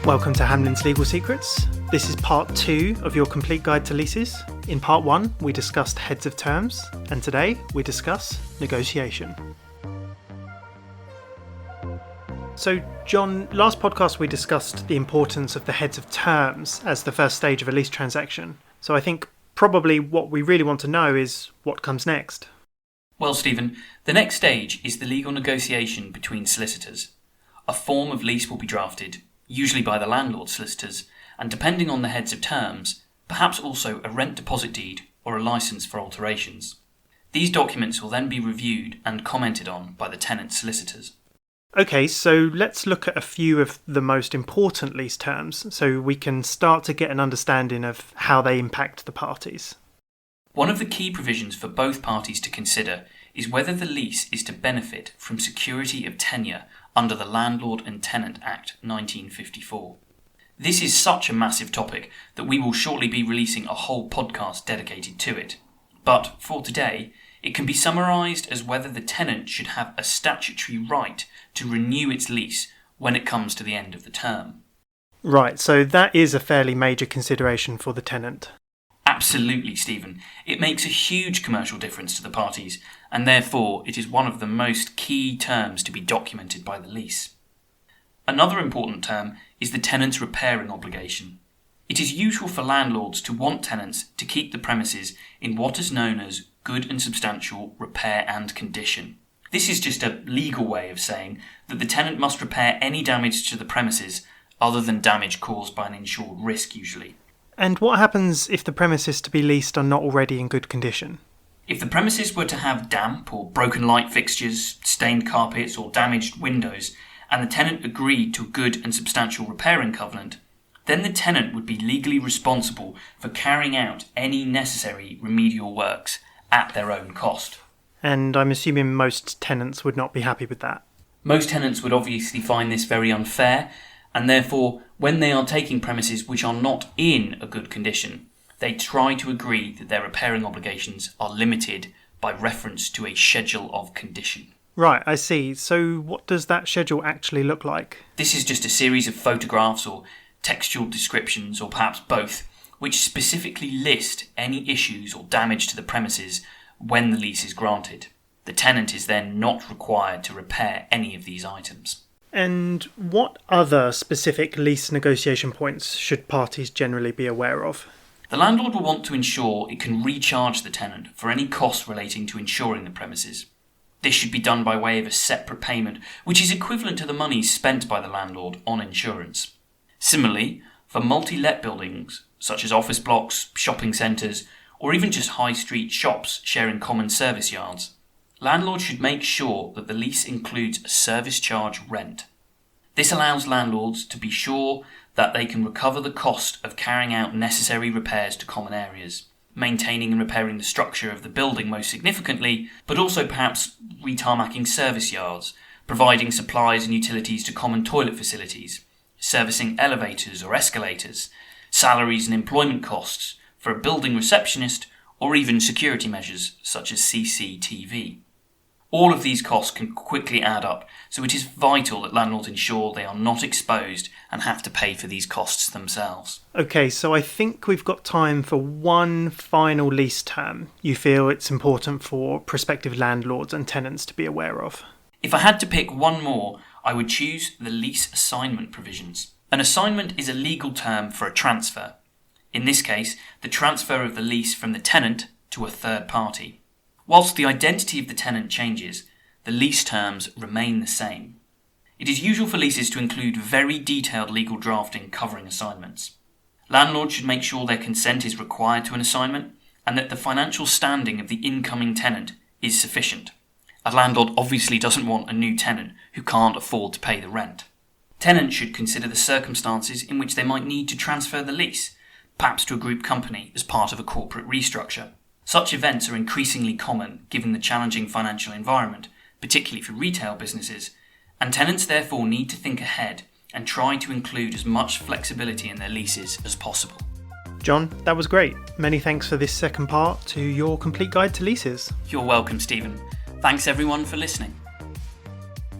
Welcome to Hamlins Legal Secrets. This is part 2 of your complete guide to leases. In part 1, we discussed heads of terms, and today we discuss negotiation. So, John, last podcast we discussed the importance of the heads of terms as the first stage of a lease transaction. So I think probably what we really want to know is what comes next. Well, Stephen, the next stage is the legal negotiation between solicitors. A form of lease will be drafted, usually by the landlord solicitors, and depending on the heads of terms, perhaps also a rent deposit deed or a licence for alterations. These documents will then be reviewed and commented on by the tenant solicitors. Okay, so let's look at a few of the most important lease terms so we can start to get an understanding of how they impact the parties. One of the key provisions for both parties to consider is whether the lease is to benefit from security of tenure under the Landlord and Tenant Act 1954. This is such a massive topic that we will shortly be releasing a whole podcast dedicated to it. But for today, it can be summarised as whether the tenant should have a statutory right to renew its lease when it comes to the end of the term. Right, so that is a fairly major consideration for the tenant. Absolutely, Stephen. It makes a huge commercial difference to the parties, and therefore it is one of the most key terms to be documented by the lease. Another important term is the tenant's repairing obligation. It is usual for landlords to want tenants to keep the premises in what is known as good and substantial repair and condition. This is just a legal way of saying that the tenant must repair any damage to the premises other than damage caused by an insured risk usually. And what happens if the premises to be leased are not already in good condition? If the premises were to have damp or broken light fixtures, stained carpets or damaged windows, and the tenant agreed to a good and substantial repairing covenant, then the tenant would be legally responsible for carrying out any necessary remedial works at their own cost. And I'm assuming most tenants would not be happy with that. Most tenants would obviously find this very unfair, and therefore, when they are taking premises which are not in a good condition, they try to agree that their repairing obligations are limited by reference to a schedule of condition. Right, I see. So what does that schedule actually look like? This is just a series of photographs or textual descriptions, or perhaps both, which specifically list any issues or damage to the premises when the lease is granted. The tenant is then not required to repair any of these items. And what other specific lease negotiation points should parties generally be aware of? The landlord will want to ensure it can recharge the tenant for any costs relating to insuring the premises. This should be done by way of a separate payment, which is equivalent to the money spent by the landlord on insurance. Similarly, for multi-let buildings, such as office blocks, shopping centres, or even just high street shops sharing common service yards, landlords should make sure that the lease includes a service charge rent. This allows landlords to be sure that they can recover the cost of carrying out necessary repairs to common areas, maintaining and repairing the structure of the building most significantly, but also perhaps retarmacking service yards, providing supplies and utilities to common toilet facilities, servicing elevators or escalators, salaries and employment costs for a building receptionist, or even security measures such as CCTV. All of these costs can quickly add up, so it is vital that landlords ensure they are not exposed and have to pay for these costs themselves. Okay, so I think we've got time for one final lease term you feel it's important for prospective landlords and tenants to be aware of. If I had to pick one more, I would choose the lease assignment provisions. An assignment is a legal term for a transfer. In this case, the transfer of the lease from the tenant to a third party. Whilst the identity of the tenant changes, the lease terms remain the same. It is usual for leases to include very detailed legal drafting covering assignments. Landlords should make sure their consent is required to an assignment and that the financial standing of the incoming tenant is sufficient. A landlord obviously doesn't want a new tenant who can't afford to pay the rent. Tenants should consider the circumstances in which they might need to transfer the lease, perhaps to a group company as part of a corporate restructure. Such events are increasingly common given the challenging financial environment, particularly for retail businesses, and tenants therefore need to think ahead and try to include as much flexibility in their leases as possible. John, that was great. Many thanks for this second part to your complete guide to leases. You're welcome, Stephen. Thanks everyone for listening.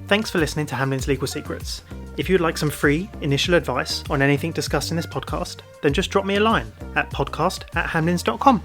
Thanks for listening to Hamlin's Legal Secrets. If you'd like some free initial advice on anything discussed in this podcast, then just drop me a line at podcast@hamlins.com.